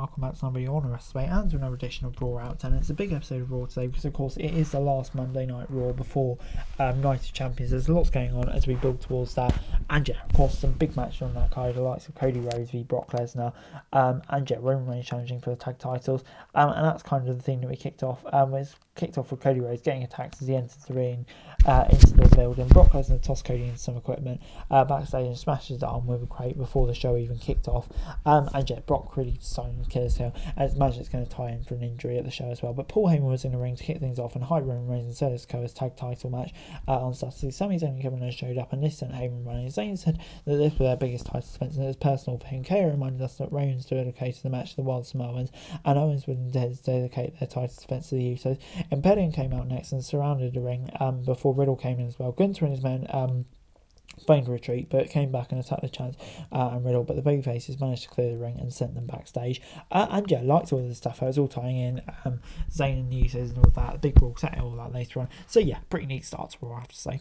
welcome back to another video on Wrestling and to another edition of Raw Out 10. It's a big episode of Raw today because of course it is the last Monday Night Raw before Night of Champions. There's lots going on as we build towards that, and yeah, of course some big matches on that card, the likes of Cody Rhodes v Brock Lesnar, and yeah, Roman Reigns challenging for the tag titles, and that's kind of the thing that we kicked off. It's kicked off with Cody Rhodes getting attacked as he enters the ring into the building. Brock Lesnar tossed Cody into some equipment backstage and smashes the arm with a crate before the show even kicked off, and yeah, Brock really starting to kill his heel, and it's imagine it's going to tie in for an injury at the show as well. But Paul Heyman was in the ring to kick things off and hype Roman Reigns and set his co as tag title match on Saturday. Sami Zayn and Kevin Owens showed up and this sent Heyman running. Zayn said that this was their biggest title defense and it was personal for him. KO reminded us that Rollins dedicated the match to the Wild Samoans and Owens would dedicate their title defense to the Usos. Imperium came out next and surrounded the ring before Riddle came in as well. Gunther and his men feigned retreat, but came back and attacked the Chance and Riddle, but the babyfaces managed to clear the ring and sent them backstage. And yeah, liked all of the stuff. It was all tying in Zayn and the Usos and all that. The big brawl set all that later on. So yeah, pretty neat start to Raw, I have to say.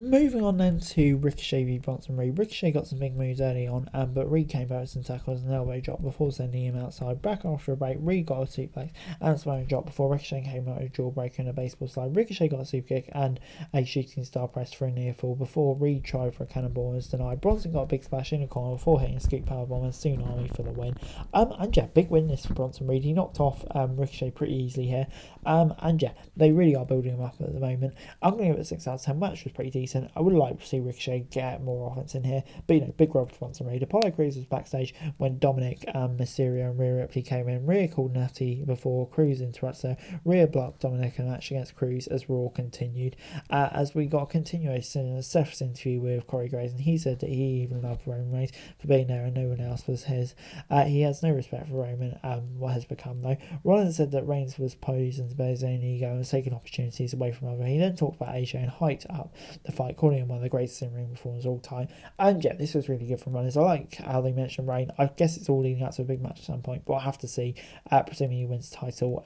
Moving on then to Ricochet v Bronson Reed. Ricochet got some big moves early on, but Reed came back with some tackles and an elbow drop before sending him outside. Back after a break, Reed got a suplex and a sparring drop before Ricochet came out with a jawbreaker and a baseball slide. Ricochet got a super kick and a shooting star press for a near fall before Reed tried for a cannonball and was denied. Bronson got a big splash in the corner before hitting a scoop powerbomb and tsunami for the win. And yeah, big win this for Bronson Reed. He knocked off Ricochet pretty easily here. And yeah, they really are building him up at the moment. I'm going to give it a 6 out of 10. Match was pretty decent. I would like to see Ricochet get more offense in here, but you know, big rub to Bronson Reed. Apollo Crews was backstage when Dominic, Mysterio and Rhea Ripley came in. Rhea called Natty before Crews interrupts her. Rhea blocked Dominic in a match against Crews as Raw continued. As we got a continuation in Seth's interview with Corey Graves, and he said that he even loved Roman Reigns for being there and no one else was his. He has no respect for Roman, what has become though. Rollins said that Reigns was poisoned by his own ego and was taking opportunities away from others. He then talked about AJ and hyped up the fight, calling him one of the greatest in-ring performers of all time. And yeah, this was really good from Rollins. I like how they mentioned Reign. I guess it's all leading up to a big match at some point, but I have to see, presuming he wins the title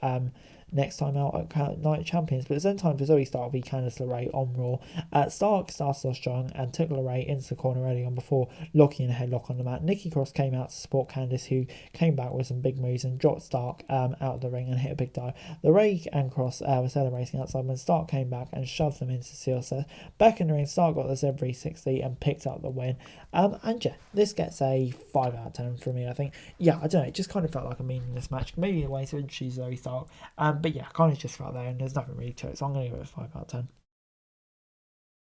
next time out at Night of Champions. But it's then time for Zoe Stark v Candice LeRae on Raw. Stark started off strong and took LeRae into the corner early on before locking in a headlock on the mat. Nikki Cross came out to support Candice, who came back with some big moves and dropped Stark out of the ring and hit a big dive. LeRae and Cross were celebrating outside when Stark came back and shoved them into CLS. Back in the ring, Stark got the Z360 and picked up the win. And yeah, this gets a 5 out of 10 from me, I think. Yeah, I don't know, it just kind of felt like a meaningless match. Maybe a way to introduce Zoe Stark. But yeah, kind of just felt there and there's nothing really to it, so I'm going to give it a 5 out of 10.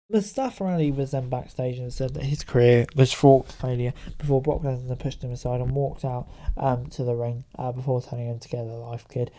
Mustafa Ali was then backstage and said that his career was fraught with failure before Brock Lesnar pushed him aside and walked out to the ring before telling him to get a life kid.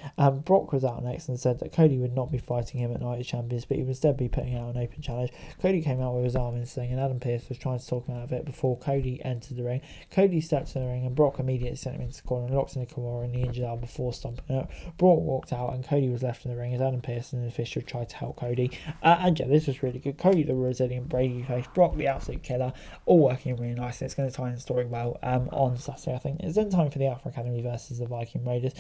Brock was out next and said that Cody would not be fighting him at Night of Champions, but he would instead be putting out an open challenge. Cody came out with his arm in sling and Adam Pearce was trying to talk him out of it before Cody entered the ring. Cody stepped in the ring and Brock immediately sent him into the corner and locked in the Kimura and the injured arm before stomping out. Brock walked out and Cody was left in the ring as Adam Pearce and the official tried to help Cody. And yeah, this was really good. Cody the resilient Brady face, Brock the absolute killer, all working really nicely. It's going to tie in the story well on Saturday, I think. It's then time for the Alpha Academy versus the Viking Raiders.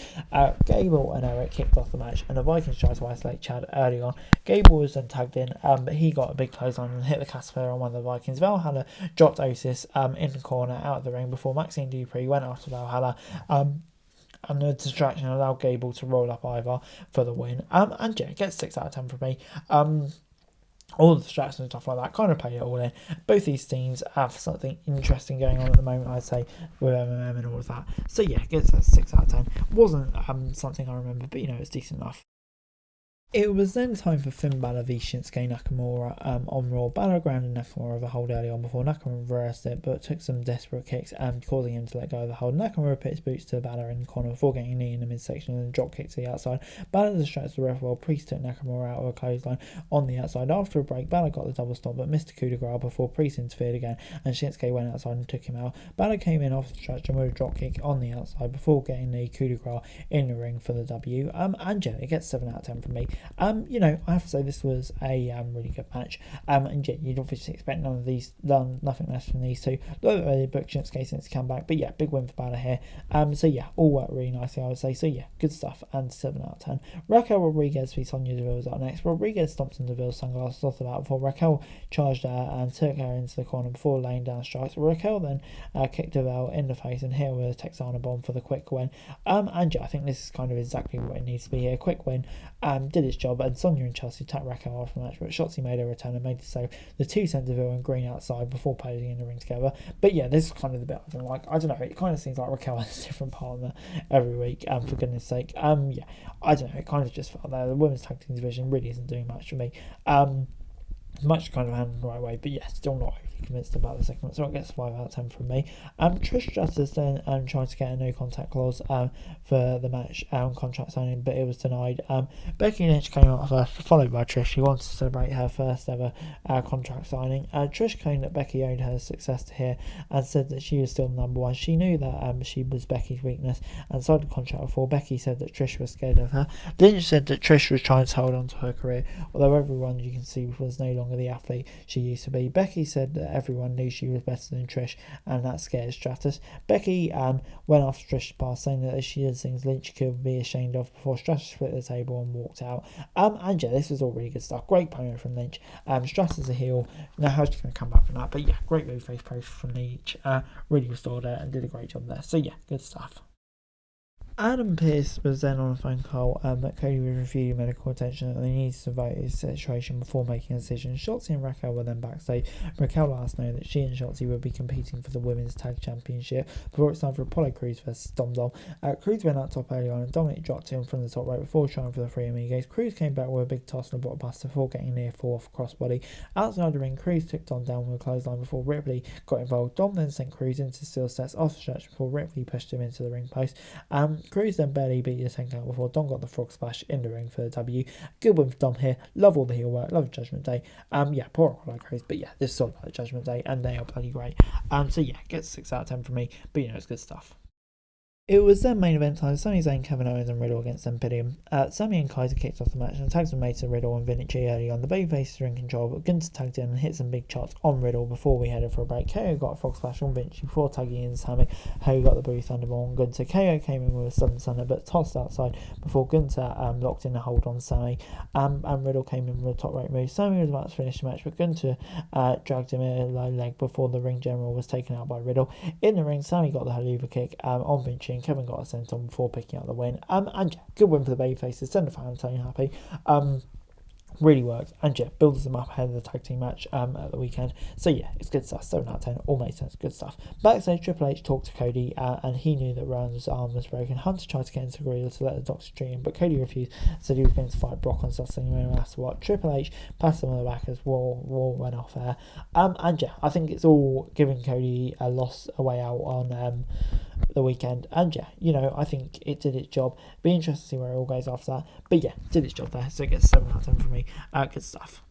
Gable and Eric kicked off the match and the Vikings tried to isolate Chad early on. Gable was then tagged in, but he got a big clothesline and hit the Casper on one of the Vikings. Valhalla dropped Otis in the corner out of the ring before Maxine Dupree went after Valhalla. And the distraction allowed Gable to roll up Ivar for the win. And yeah, it gets 6 out of 10 for me. All the distractions and stuff like that kind of pay it all in. Both these teams have something interesting going on at the moment, I'd say, with MMA and all of that. So yeah, it gets a 6 out of 10. Wasn't something I remember, but you know, it's decent enough. It was then time for Finn Balor v Shinsuke Nakamura on Raw. Balor grounded Nakamura with a hold early on before Nakamura reversed it, but took some desperate kicks causing him to let go of the hold. Nakamura put his boots to Balor in the corner before getting a knee in the midsection and then drop kick to the outside. Balor distracted the ref while Priest took Nakamura out of a clothesline on the outside. After a break, Balor got the double stop but missed a coup de grace before Priest interfered again and Shinsuke went outside and took him out. Balor came in off the stretch and with a drop kick on the outside before getting the coup de grace in the ring for the W. And yeah, it gets 7 out of 10 from me. You know, I have to say this was a really good match. And yeah, you'd obviously expect nothing less from these two. Though they booked Shinsuke since he came back, but yeah, big win for Balor here. So yeah, all worked really nicely, I would say. So yeah, good stuff, and 7 out of 10. Raquel Rodriguez v Sonya Deville was up next. Rodriguez stomped on Deville's sunglasses off the bat before Raquel charged her and took her into the corner before laying down strikes. Raquel then kicked Deville in the face and hit her with a Texana bomb for the quick win. And yeah, I think this is kind of exactly what it needs to be here. Quick win, did its job, and Sonya and Chelsea attacked Raquel after the match, but Shotzi made her return and made it so the two sent Deville and Green outside before posing in the ring together. But yeah, this is kind of the bit I don't like. I don't know, it kind of seems like Raquel has a different partner every week, for goodness sake. Yeah, I don't know, it kind of just felt there. The women's tag team division really isn't doing much for me. Much kind of handled the right way, but yeah, still not overly convinced about the segment, so it gets 5 out of 10 from me. Trish Stratus then tried to get a no contact clause for the match contract signing, but it was denied. Becky Lynch came out first, followed by Trish. She wanted to celebrate her first ever contract signing. Trish claimed that Becky owed her success to here and said that she was still number one. She knew that she was Becky's weakness and signed the contract before. Becky said that Trish was scared of her. Lynch said that Trish was trying to hold on to her career, although everyone, you can see, was no longer the athlete she used to be. Becky said that everyone knew she was better than Trish, and that scared Stratus. Becky went after Trish's past, saying that she did things Lynch could be ashamed of before Stratus split the table and walked out. And yeah, this was all really good stuff. Great promo from Lynch. Stratus a heel. Now how's she going to come back from that? But yeah, great move face post from Lynch. Really restored her and did a great job there. So yeah, good stuff. Adam Pearce was then on a phone call that Cody was refusing medical attention and they needed to evaluate his situation before making a decision. Shotzi and Raquel were then backstage. Raquel let us know that she and Shotzi would be competing for the Women's Tag Championship before it's time for Apollo Crews versus Dom Dom. Crews went out top early on and Dominic dropped him from the top rope before trying for the Three Amigos. Crews came back with a big toss and a bottom buster before getting near fall off crossbody. Outside the ring, Crews took Dom down with a clothesline before Ripley got involved. Dom then sent Crews into steel steps off the stretch before Ripley pushed him into the ring post. Crews then barely beat the 10 count before Dom got the frog splash in the ring for the W. Good win for Dom here. Love all the heel work. Love Judgment Day. Yeah, poor Apollo Crews, but yeah, this is all about Judgment Day and they are bloody great. So yeah, gets 6 out of 10 from me, but you know, it's good stuff. It was then main event time. Sami Zayn, Kevin Owens and Riddle against Imperium. Sami and Kaiser kicked off the match and tags were made to Riddle and Vinci early on. The babyfaces were in control, but Gunther tagged in and hit some big shots on Riddle before we headed for a break. KO got a frog splash on Vinci before tagging in Sami, who got the Blue Thunderball on Gunther. KO came in with a Southern Thunder but tossed outside before Gunther locked in a hold on Sami. And Riddle came in with a top rope move. Sami was about to finish the match, but Gunther dragged him in a low leg before the ring general was taken out by Riddle. In the ring, Sami got the Haluva kick on Vinci and Kevin got a senton before picking up the win. And yeah, good win for the babyfaces. Send the fans so happy. Really worked, and yeah, builds them up ahead of the tag team match at the weekend. So yeah, it's good stuff. 7 out of 10, all makes sense, good stuff. Backstage, Triple H talked to Cody and he knew that Rowan's arm was broken. Hunter tried to get into Gorilla to let the doctor treat him, but Cody refused, said he was going to fight Brock on Saturday no matter what. Triple H passed him on the back as War went off air. And yeah, I think it's all giving Cody a way out on the weekend, and yeah, you know, I think it did its job. Be interested to see where it all goes after that, but yeah, did its job there, so it gets 7 out of 10 from me. Good stuff.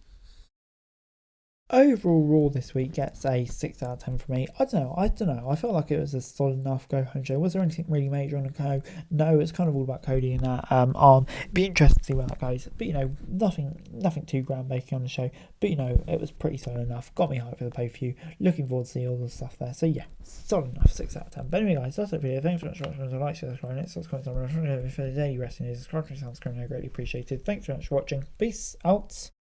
Overall, Raw this week gets a 6 out of 10 from me. I don't know. I felt like it was a solid enough go-home show. Was there anything really major on the go? No, it's kind of all about Cody and that arm. Be interested to see where that goes. But, you know, nothing too groundbreaking on the show. But, you know, it was pretty solid enough. Got me hyped for the pay-per-view. Looking forward to see all the stuff there. So, yeah, solid enough, 6 out of 10. But anyway, guys, that's it for the video. Thanks so much for watching. Like, share, subscribe, next comment down below. For the daily wrestling news, subscribe to the channel. Greatly appreciated. Thanks so much for watching. Peace out.